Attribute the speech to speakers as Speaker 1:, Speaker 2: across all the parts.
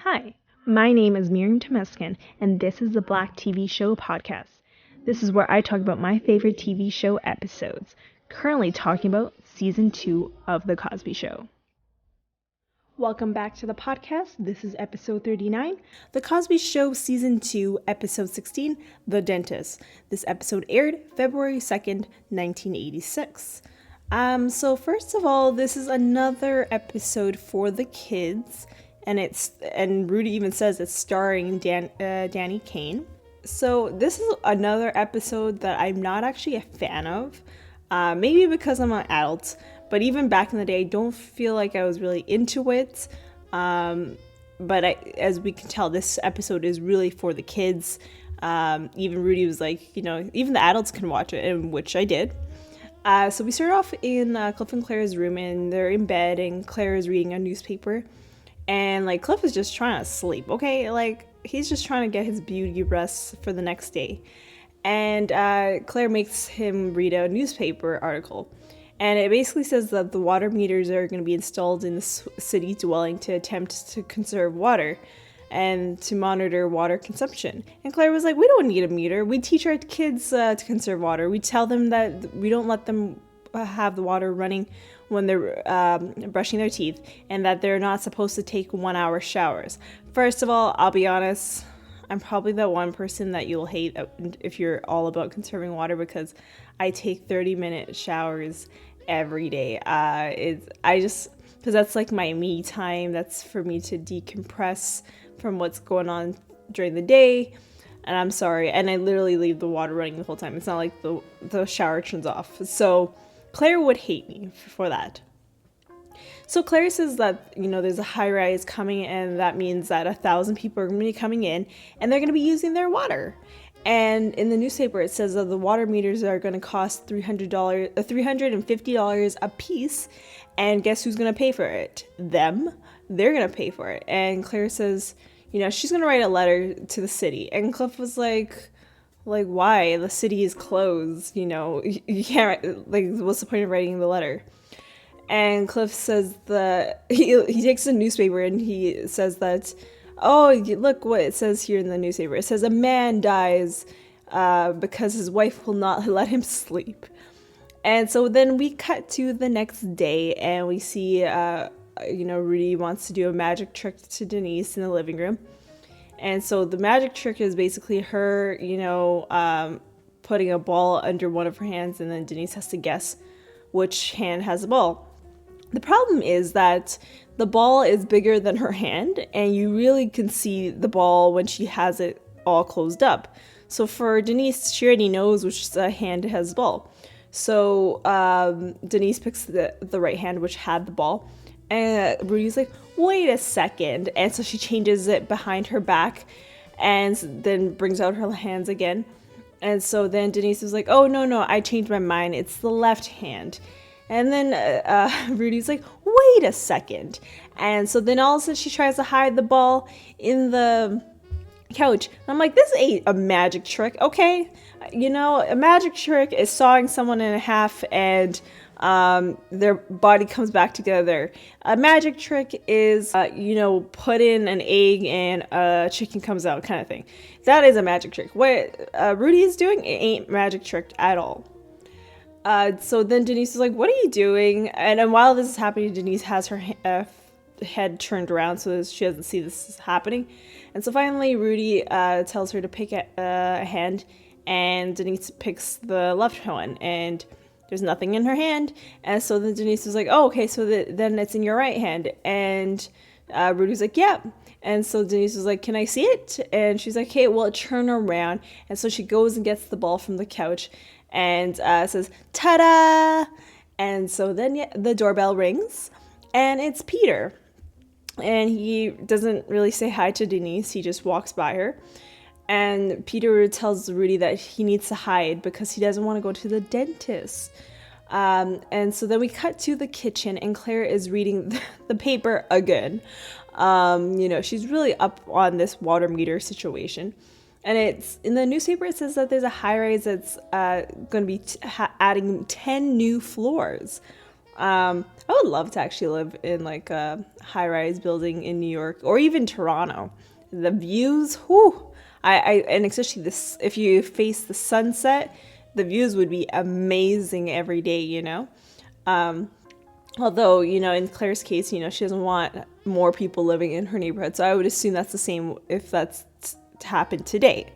Speaker 1: Hi, my name is Miriam, and this is the Black TV Show podcast. This is where I talk about my favorite TV show episodes, currently talking about season 2 of The Cosby Show. Welcome back to the podcast. This is episode 39, The Cosby Show season 2, episode 16, The Dentist. This episode aired February 2nd, 1986. So first of all, this is another episode for the kids. And Rudy even says it's starring Danny Kane. So this is another episode that I'm not actually a fan of. Maybe because I'm an adult, but even back in the day, I don't feel like I was really into it. But as we can tell, this episode is really for the kids. Even Rudy was like, even the adults can watch it, and which I did. So we start off in Cliff and Claire's room, and they're in bed, and Claire is reading a newspaper. And, Cliff is just trying to sleep, okay? He's just trying to get his beauty rest for the next day. And Claire makes him read a newspaper article. And it basically says that the water meters are going to be installed in the city dwelling to attempt to conserve water and to monitor water consumption. And Claire was like, we don't need a meter. We teach our kids to conserve water. We tell them that we don't let them have the water running when they're brushing their teeth, and that they're not supposed to take 1 hour showers. First of all, I'll be honest, I'm probably the one person that you'll hate if you're all about conserving water, because I take 30-minute showers every day. Because that's like my me time. That's for me to decompress from what's going on during the day. And I'm sorry, and I literally leave the water running the whole time. It's not like the shower turns off. So Claire would hate me for that. So Claire says that, there's a high rise coming, and that means that 1,000 people are going to be coming in, and they're going to be using their water. And in the newspaper, it says that the water meters are going to cost $350 a piece. And guess who's going to pay for it? Them. They're going to pay for it. And Claire says, she's going to write a letter to the city. And Cliff was like, why? The city is closed, you can't, what's the point of writing the letter? And Cliff says he takes the newspaper and he says that, oh, look what it says here in the newspaper. It says a man dies because his wife will not let him sleep. And so then we cut to the next day, and we see, Rudy wants to do a magic trick to Denise in the living room. And so the magic trick is basically her, putting a ball under one of her hands, and then Denise has to guess which hand has the ball. The problem is that the ball is bigger than her hand, and you really can see the ball when she has it all closed up. So for Denise, she already knows which hand has the ball. So Denise picks the right hand, which had the ball. And Rudy's like, wait a second. And so she changes it behind her back and then brings out her hands again. And so then Denise is like, oh, no, I changed my mind. It's the left hand. And then Rudy's like, wait a second. And so then all of a sudden she tries to hide the ball in the couch. And I'm like, this ain't a magic trick, okay? A magic trick is sawing someone in half and their body comes back together. A magic trick is, put in an egg and a chicken comes out kind of thing. That is a magic trick. What Rudy is doing, it ain't magic trick at all. So then Denise is like, what are you doing? And while this is happening, Denise has her head turned around so that she doesn't see this is happening. And so finally, Rudy tells her to pick a hand, and Denise picks the left one, and there's nothing in her hand. And so then Denise was like, oh, okay, so then it's in your right hand. And Rudy's like, yeah. And so Denise was like, can I see it? And she's like, hey, well, turn around. And so she goes and gets the ball from the couch and says, ta-da! And so then the doorbell rings, and it's Peter. And he doesn't really say hi to Denise. He just walks by her. And Peter tells Rudy that he needs to hide because he doesn't want to go to the dentist. And so then we cut to the kitchen, and Claire is reading the paper again. She's really up on this water meter situation. And it's in the newspaper, it says that there's a high rise that's going to be adding 10 new floors. I would love to actually live in like a high-rise building in New York or even Toronto. The views, whew, and especially this, if you face the sunset, the views would be amazing every day, you know? Although, you know, in Claire's case, you know, she doesn't want more people living in her neighborhood. So I would assume that's the same if that's to happen today.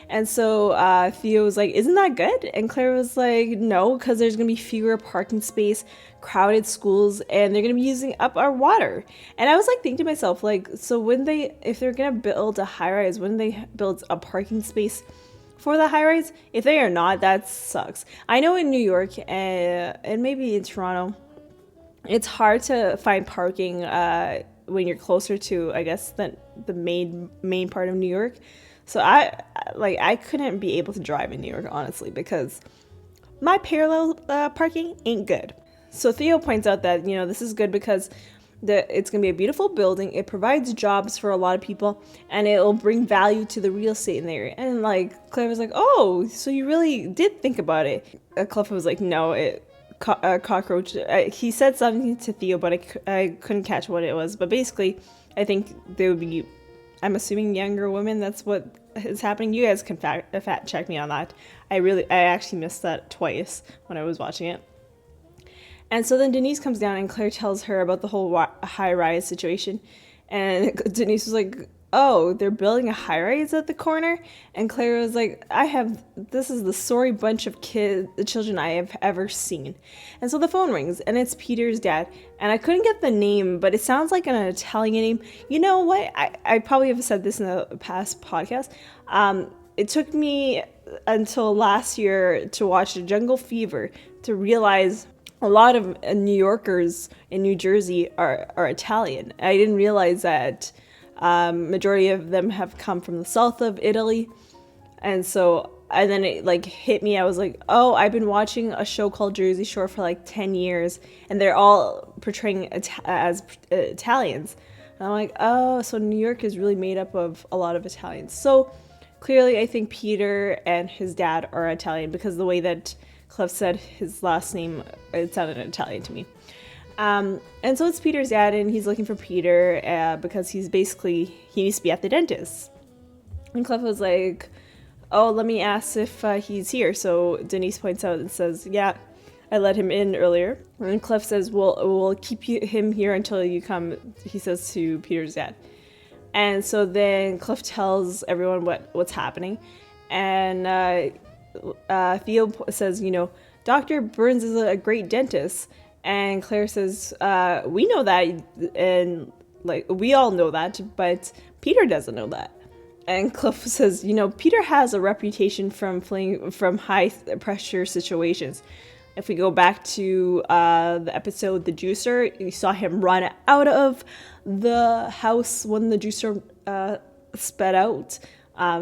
Speaker 1: And so Theo was like, isn't that good? And Claire was like, no, because there's going to be fewer parking space, crowded schools, and they're going to be using up our water. And I was like thinking to myself, like, so if they're going to build a high rise, wouldn't they build a parking space for the high rise? If they are not, that sucks. I know in New York and maybe in Toronto, it's hard to find parking when you're closer to, I guess, the main part of New York. So I couldn't be able to drive in New York, honestly, because my parallel parking ain't good. So Theo points out that, you know, this is good because it's going to be a beautiful building. It provides jobs for a lot of people, and it'll bring value to the real estate in the area. And like Claire was like, oh, so you really did think about it. Cliff was like, no, cockroach. He said something to Theo, but I couldn't catch what it was. But basically, I think they would be, I'm assuming, younger women. That's what is happening. You guys can fact check me on that. I actually missed that twice when I was watching it. And so then Denise comes down and Claire tells her about the whole high-rise situation. And Denise was like, oh, they're building a high-rise at the corner? And Claire was like, this is the sorry bunch of children I have ever seen. And so the phone rings, and it's Peter's dad. And I couldn't get the name, but it sounds like an Italian name. You know what? I probably have said this in a past podcast. It took me until last year to watch Jungle Fever to realize a lot of New Yorkers in New Jersey are Italian. I didn't realize that majority of them have come from the south of Italy. And then it like hit me. I was like, oh, I've been watching a show called Jersey Shore for like 10 years, and they're all portraying as Italians. And I'm like, oh, so New York is really made up of a lot of Italians. So clearly I think Peter and his dad are Italian, because the way that Cliff said his last name, it sounded Italian to me. And so it's Peter's dad, and he's looking for Peter because he needs to be at the dentist. And Cliff was like, oh, let me ask if he's here. So Denise points out and says, yeah, I let him in earlier. And Cliff says, we'll keep him here until you come, he says to Peter's dad. And so then Cliff tells everyone what's happening. And Theo says, you know, Dr. Burns is a great dentist. And Claire says, we know that, and like we all know that, but Peter doesn't know that. And Cliff says, you know, Peter has a reputation from fleeing from high pressure situations. If we go back to the episode The Juicer, you saw him run out of the house when the juicer sped out.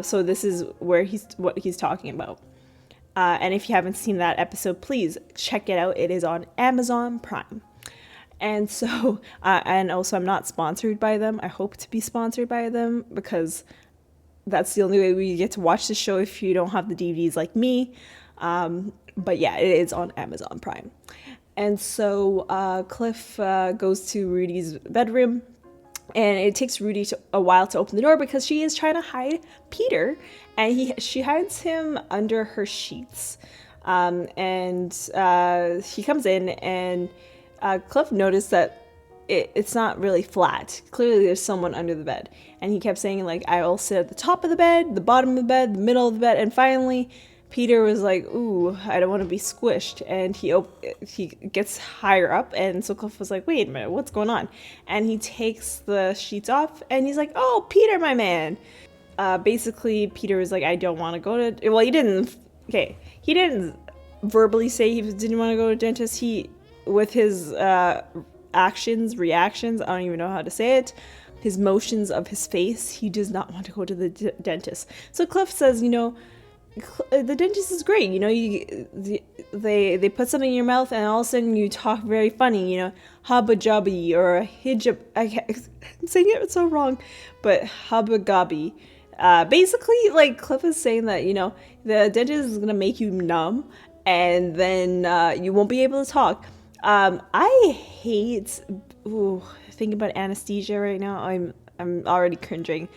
Speaker 1: So this is what he's talking about. And if you haven't seen that episode, please check it out. It is on Amazon Prime. And so, and also I'm not sponsored by them. I hope to be sponsored by them, because that's the only way we get to watch the show if you don't have the DVDs like me. But yeah, it is on Amazon Prime. And so Cliff goes to Rudy's bedroom, and it takes Rudy a while to open the door because she is trying to hide Peter, and she hides him under her sheets. And he comes in, and Cliff noticed that it's not really flat. Clearly there's someone under the bed. And he kept saying, like, I'll sit at the top of the bed, the bottom of the bed, the middle of the bed. And finally Peter was like, ooh, I don't want to be squished. And he gets higher up. And so Cliff was like, wait a minute, what's going on? And he takes the sheets off, and he's like, oh, Peter, my man. Basically, Peter was like, I don't want to go to... Well, he didn't verbally say he didn't want to go to dentist. With his reactions, I don't even know how to say it, his motions of his face, he does not want to go to the dentist. So Cliff says, you know, the dentist is great. You know, they put something in your mouth, and all of a sudden you talk very funny, you know, hubba jubby or hijab. I'm saying it so wrong, but hubba gubby. Basically, like, Cliff is saying that, you know, the dentist is going to make you numb, and then you won't be able to talk. I hate thinking about anesthesia right now. I'm already cringing.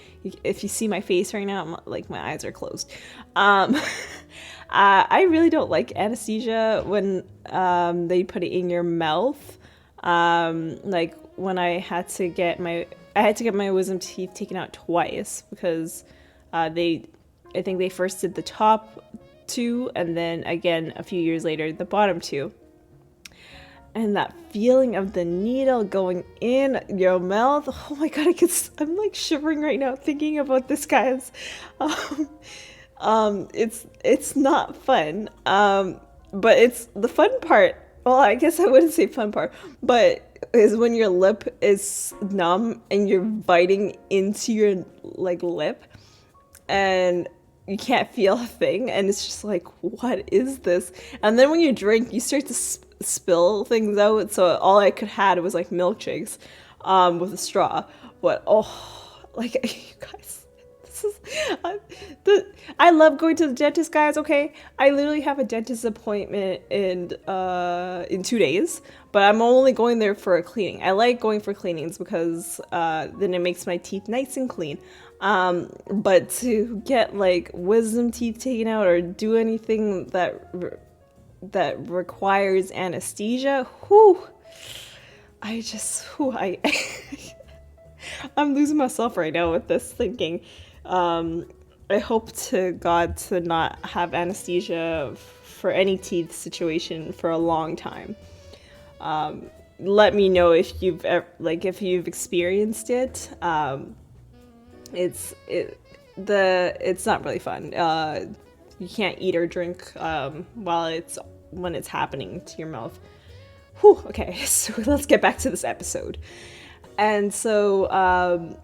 Speaker 1: If you see my face right now, like my eyes are closed. I really don't like anesthesia when they put it in your mouth. Like when I had to get my wisdom teeth taken out twice because I think they first did the top two and then again a few years later the bottom two. And that feeling of the needle going in your mouth, oh my god, I'm like shivering right now thinking about this, guys. It's not fun. But it's the fun part. Well, I guess I wouldn't say fun part, but is when your lip is numb and you're biting into your like lip and you can't feel a thing, and it's just like, what is this? And then when you drink, you start to spill things out. So all I could had was like milkshakes, with a straw. But like you guys, this is I love going to the dentist, guys. Okay, I literally have a dentist appointment in 2 days, but I'm only going there for a cleaning. I like going for cleanings because then it makes my teeth nice and clean. But to get like wisdom teeth taken out or do anything that requires anesthesia, I I'm losing myself right now with this thinking. I hope to God to not have anesthesia for any teeth situation for a long time. Let me know if you've experienced it. It's not really fun. You can't eat or drink when it's happening to your mouth. Okay, so let's get back to this episode. And so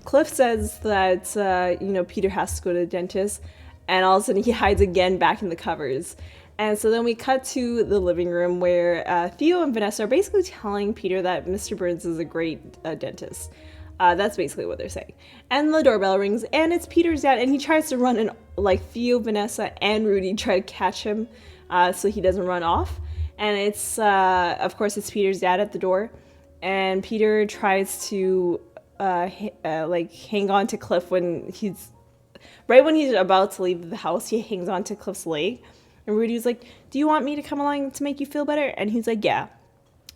Speaker 1: Cliff says that Peter has to go to the dentist, and all of a sudden he hides again back in the covers. And so then we cut to the living room where Theo and Vanessa are basically telling Peter that Mr. Burns is a great dentist. That's basically what they're saying. And the doorbell rings, and it's Peter's dad, and he tries to run, and like Theo, Vanessa, and Rudy try to catch him so he doesn't run off. And it's, of course, it's Peter's dad at the door, and Peter tries to hang on to Cliff when he's about to leave the house. He hangs on to Cliff's leg, and Rudy's like, "Do you want me to come along to make you feel better?" And he's like, "Yeah."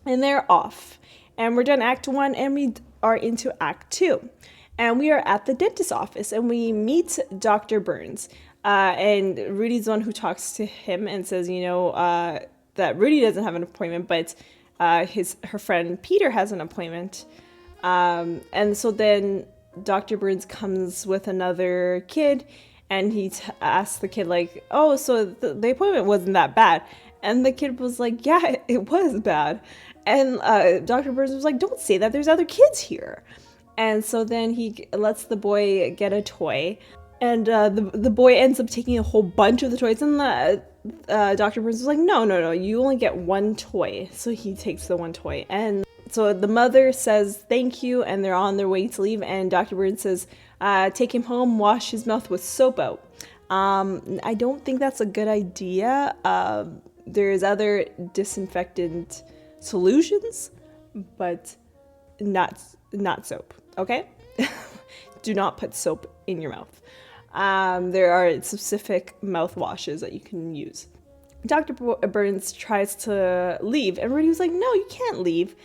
Speaker 1: And they're off, and we're done Act 1, and we are into Act 2, and we are at the dentist's office, and we meet Dr. Burns, and Rudy's the one who talks to him and says, that Rudy doesn't have an appointment, but her friend Peter has an appointment, and so then Dr. Burns comes with another kid, and he asks the kid like, "Oh, so the appointment wasn't that bad?" And the kid was like, "Yeah, it was bad." And Dr. Burns was like, "Don't say that, there's other kids here." And so then he lets the boy get a toy, and the boy ends up taking a whole bunch of the toys, and Dr. Burns was like, no, you only get one toy. So he takes the one toy, and so the mother says thank you, and they're on their way to leave, and Dr. Burns says, take him home, wash his mouth with soap out. I don't think that's a good idea. There's other disinfectant solutions, but not soap, okay? Do not put soap in your mouth. There are specific mouthwashes that you can use. Dr. Burns tries to leave, and Rudy was like, "No, you can't leave.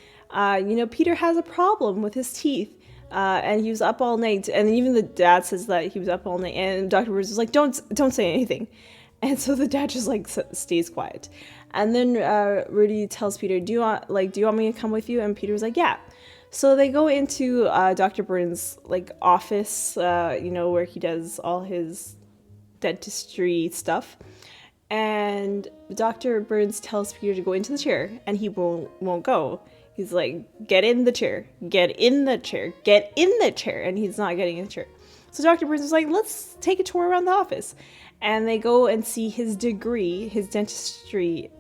Speaker 1: Peter has a problem with his teeth, and he was up all night." And even the dad says that he was up all night, and Dr. Burns was like, "Don't say anything." And so the dad just like stays quiet. And then Rudy tells Peter, do you want me to come with you? And Peter's like, "Yeah." So they go into Dr. Burns' like office, where he does all his dentistry stuff. And Dr. Burns tells Peter to go into the chair, and he won't go. He's like, "Get in the chair, get in the chair, get in the chair," and he's not getting in the chair. So Dr. Burns is like, "Let's take a tour around the office." And they go and see his degree, his dentistry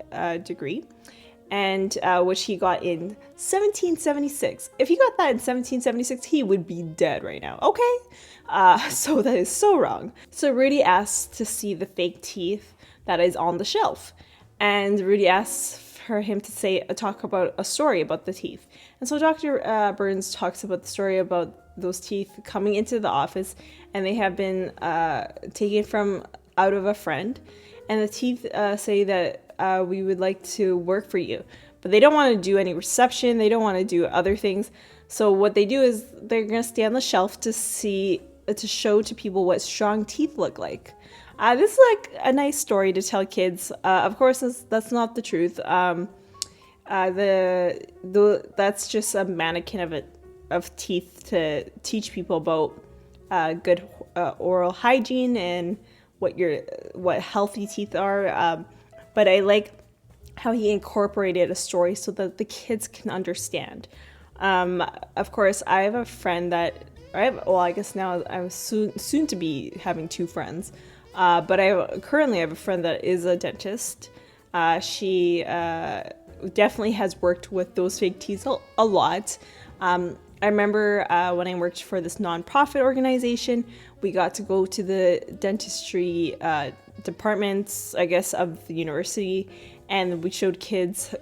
Speaker 1: degree, and which he got in 1776. If he got that in 1776, he would be dead right now. Okay? So that is so wrong. So Rudy asks to see the fake teeth that is on the shelf. And Rudy asks for him to talk about a story about the teeth. And so Dr. Burns talks about the story about those teeth coming into the office, and they have been taken from out of a friend. And the teeth say that we would like to work for you, but they don't want to do any reception. They don't want to do other things. So what they do is they're going to stay on the shelf to show to people what strong teeth look like. This is like a nice story to tell kids. Of course, that's not the truth. That's just a mannequin of teeth to teach people about good oral hygiene and what healthy teeth are. But I like how he incorporated a story so that the kids can understand. Of course, I have a friend that I guess now I'm soon to be having two friends. But I currently have a friend that is a dentist. She definitely has worked with those fake teeth a lot. I remember when I worked for this nonprofit organization, we got to go to the dentistry departments, I guess, of the university, and we showed kids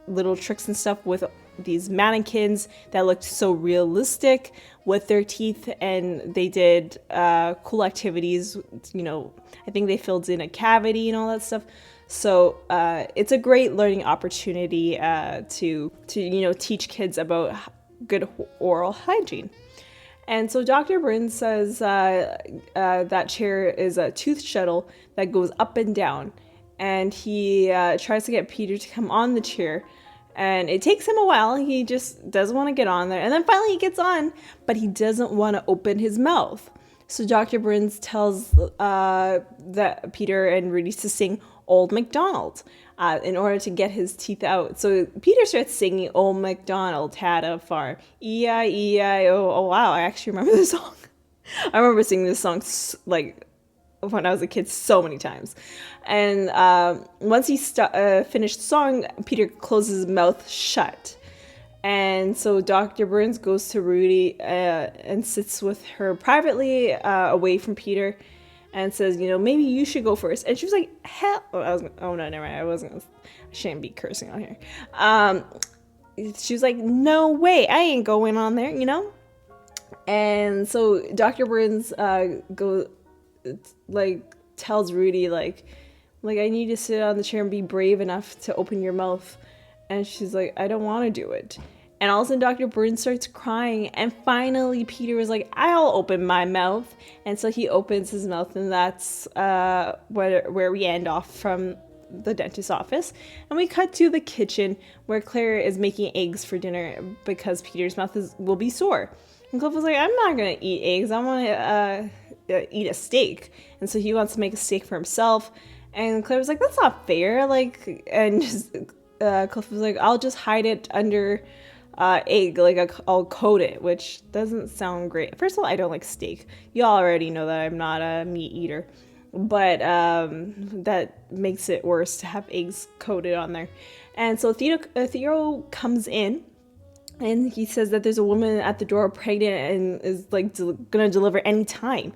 Speaker 1: little tricks and stuff with these mannequins that looked so realistic with their teeth, and they did cool activities. I think they filled in a cavity and all that stuff. So it's a great learning opportunity to teach kids about good oral hygiene. And so Dr. Burns says that chair is a tooth shuttle that goes up and down, and he tries to get Peter to come on the chair. And it takes him a while. He just doesn't want to get on there. And then finally he gets on, but he doesn't want to open his mouth. So Dr. Burns tells that Peter and Rudy to sing Old MacDonald in order to get his teeth out. So Peter starts singing Old MacDonald had a farm. E-I-E-I-O. Oh, wow. I actually remember this song. I remember singing this song like when I was a kid so many times. And once he finished the song, Peter closes his mouth shut. And so Dr. Burns goes to Rudy and sits with her privately away from Peter and says, maybe you should go first. And she was like, hell. No, never mind. I shouldn't be cursing on here. She was like, no way. I ain't going on there, And so Dr. Burns tells Rudy, like I need you to sit on the chair and be brave enough to open your mouth. And she's like, I don't want to do it. And all of a sudden Dr. Burns starts crying, and finally Peter was like, I'll open my mouth. And so he opens his mouth, and that's where we end off from the dentist's office. And we cut to the kitchen where Claire is making eggs for dinner because Peter's mouth will be sore. And Cliff was like, I'm not going to eat eggs. I want to eat a steak. And so he wants to make a steak for himself. And Claire was like, that's not fair. And Cliff was like, I'll just hide it under egg. I'll coat it, which doesn't sound great. First of all, I don't like steak. You already know that I'm not a meat eater. But that makes it worse to have eggs coated on there. And so Theo comes in. And he says that there's a woman at the door pregnant and is gonna deliver any time.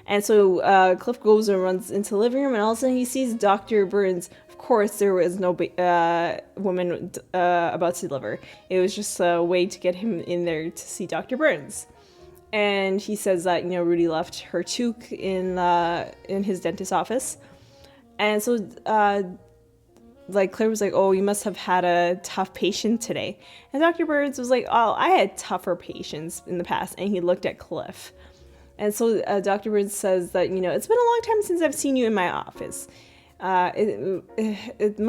Speaker 1: And so Cliff goes and runs into the living room, and all of a sudden he sees Dr. Burns. Of course, there was no woman about to deliver. It was just a way to get him in there to see Dr. Burns. And he says that Rudy left her toque in his dentist's office. And so Claire was like, oh, you must have had a tough patient today. And Dr. Burns was like, oh, I had tougher patients in the past. And he looked at Cliff. And so Dr. Burns says that, it's been a long time since I've seen you in my office. It's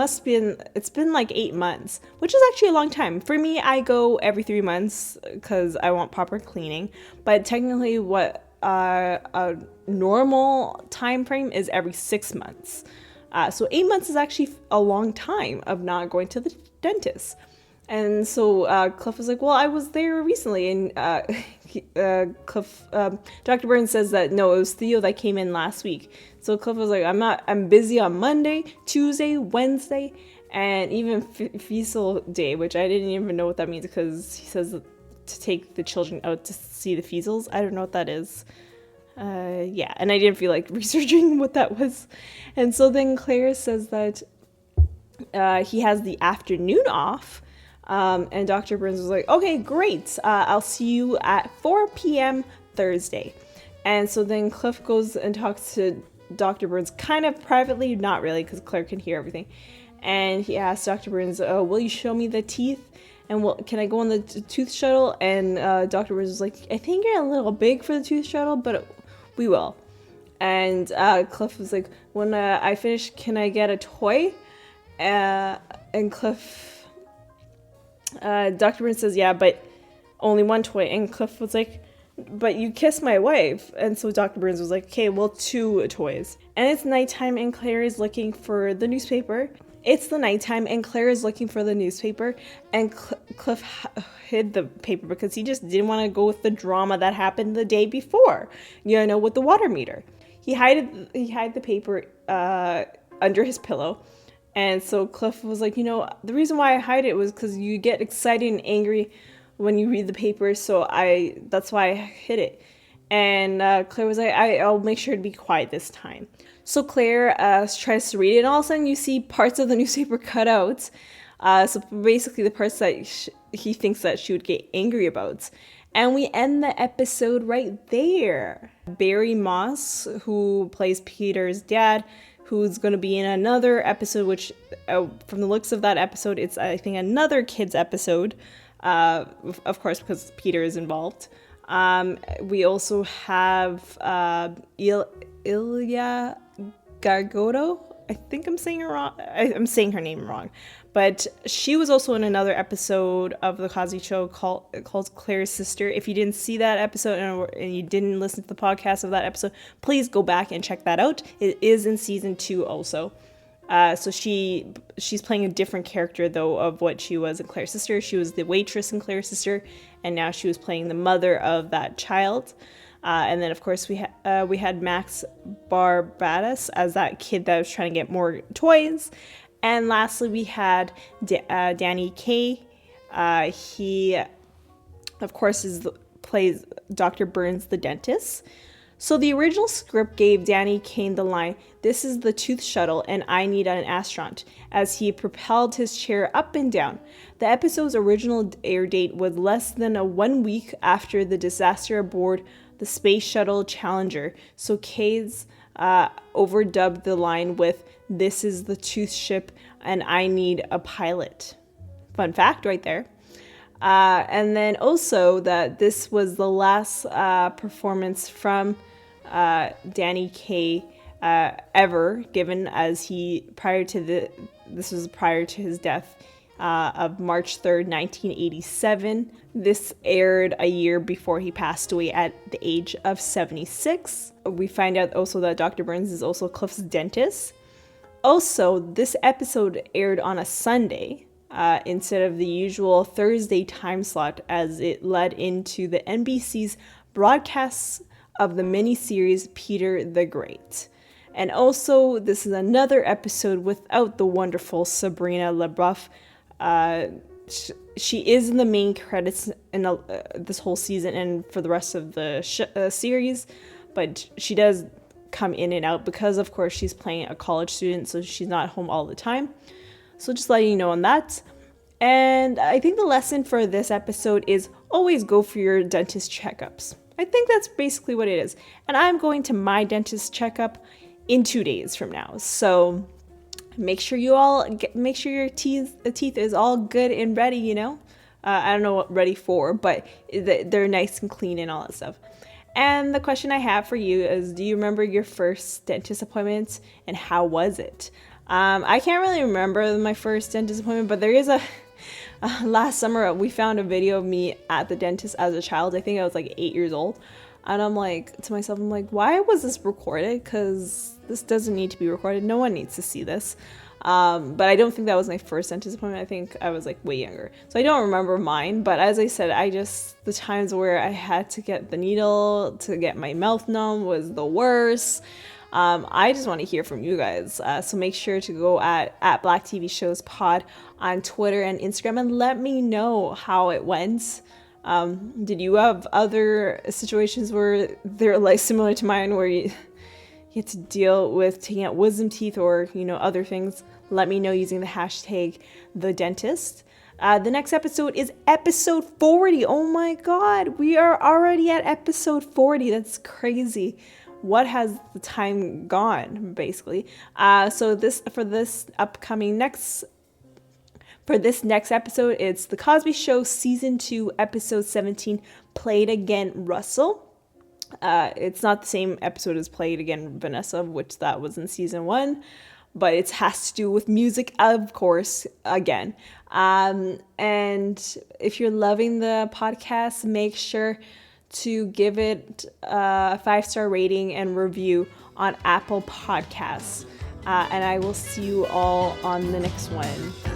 Speaker 1: been like 8 months, which is actually a long time. For me, I go every 3 months because I want proper cleaning. But technically what a normal time frame is every 6 months. So 8 months is actually a long time of not going to the dentist. And so Cliff was like, well, I was there recently. And Dr. Burns says that, no, it was Theo that came in last week. So Cliff was like, I'm busy on Monday, Tuesday, Wednesday, and even fecal day, which I didn't even know what that means because he says to take the children out to see the feces. I don't know what that is. Yeah, and I didn't feel like researching what that was. And so then Claire says that he has the afternoon off. And Dr. Burns was like, okay, great. I'll see you at 4 p.m. Thursday. And so then Cliff goes and talks to Dr. Burns kind of privately, not really, because Claire can hear everything. And he asks Dr. Burns, will you show me the teeth? And can I go on the tooth shuttle? And Dr. Burns was like, I think you're a little big for the tooth shuttle, but we will. And Cliff was like, when I finish, can I get a toy? And Cliff, Dr. Burns says, yeah, but only one toy. And Cliff was like, but you kissed my wife. And so Dr. Burns was like, okay, well, 2 toys. And it's nighttime and Claire is looking for the newspaper. It's the nighttime and Claire is looking for the newspaper, and Cliff hid the paper because he just didn't want to go with the drama that happened the day before, with the water meter. He hid the paper under his pillow. And so Cliff was like, the reason why I hide it was because you get excited and angry when you read the paper, so that's why I hid it. And Claire was like, I'll make sure to be quiet this time. So Claire tries to read it, and all of a sudden you see parts of the newspaper cut out. So basically the parts that he thinks that she would get angry about. And we end the episode right there. Barry Moss, who plays Peter's dad, who's going to be in another episode, which from the looks of that episode, it's, I think, another kids episode. Of course, because Peter is involved. We also have Ilya Gargoto. I think I'm saying her wrong. I'm saying her name wrong. But she was also in another episode of the Cosby Show called Claire's Sister. If you didn't see that episode and you didn't listen to the podcast of that episode, please go back and check that out. It is in season 2 also. So she's playing a different character, though, of what she was in Claire's Sister. She was the waitress in Claire's Sister, and now she was playing the mother of that child. And then, of course, we had Max Barbados as that kid that was trying to get more toys. And lastly, we had Danny Kaye. He, of course, plays Dr. Burns, the dentist. So the original script gave Danny Kaye the line, "This is the tooth shuttle and I need an astronaut," as he propelled his chair up and down. The episode's original air date was less than 1 week after the disaster aboard the Space Shuttle Challenger, so Kaye's overdubbed the line with, "This is the tooth ship and I need a pilot." Fun fact right there. And then also that this was the last performance from Danny Kaye ever given, as this was prior to his death of March 3rd, 1987. This aired a year before he passed away at the age of 76. We find out also that Dr. Burns is also Cliff's dentist. Also, this episode aired on a Sunday instead of the usual Thursday time slot, as it led into the NBC's broadcasts of the miniseries Peter the Great. And also, this is another episode without the wonderful Sabrina LaBeouf. She is in the main credits in this whole season and for the rest of the series, but she does come in and out because, of course, she's playing a college student, so she's not home all the time. So just letting you know on that. And I think the lesson for this episode is always go for your dentist checkups. I think that's basically what it is. And I'm going to my dentist checkup in 2 days from now. So make sure your teeth is all good and ready, I don't know what ready for, but they're nice and clean and all that stuff. And the question I have for you is, do you remember your first dentist appointment and how was it? I can't really remember my first dentist appointment, but there is last summer we found a video of me at the dentist as a child. I think I was like 8 years old. And I'm like, to myself, why was this recorded? Because this doesn't need to be recorded. No one needs to see this. But I don't think that was my first dentist appointment. I think I was like way younger. So I don't remember mine. But as I said, the times where I had to get the needle to get my mouth numb was the worst. I just want to hear from you guys. So make sure to go at Black TV Shows Pod on Twitter and Instagram and let me know how it went. Did you have other situations where they're like similar to mine where you had to deal with taking out wisdom teeth or, other things? let me know using the hashtag #TheDentist. The next episode is episode 40. Oh my God, we are already at episode 40. That's crazy. What has the time gone, basically? So for this next episode, it's The Cosby Show Season 2, Episode 17, Play It Again, Russell. It's not the same episode as Play It Again, Vanessa, which that was in Season 1, but it has to do with music, of course, again. And if you're loving the podcast, make sure to give it a 5-star rating and review on Apple Podcasts. And I will see you all on the next one.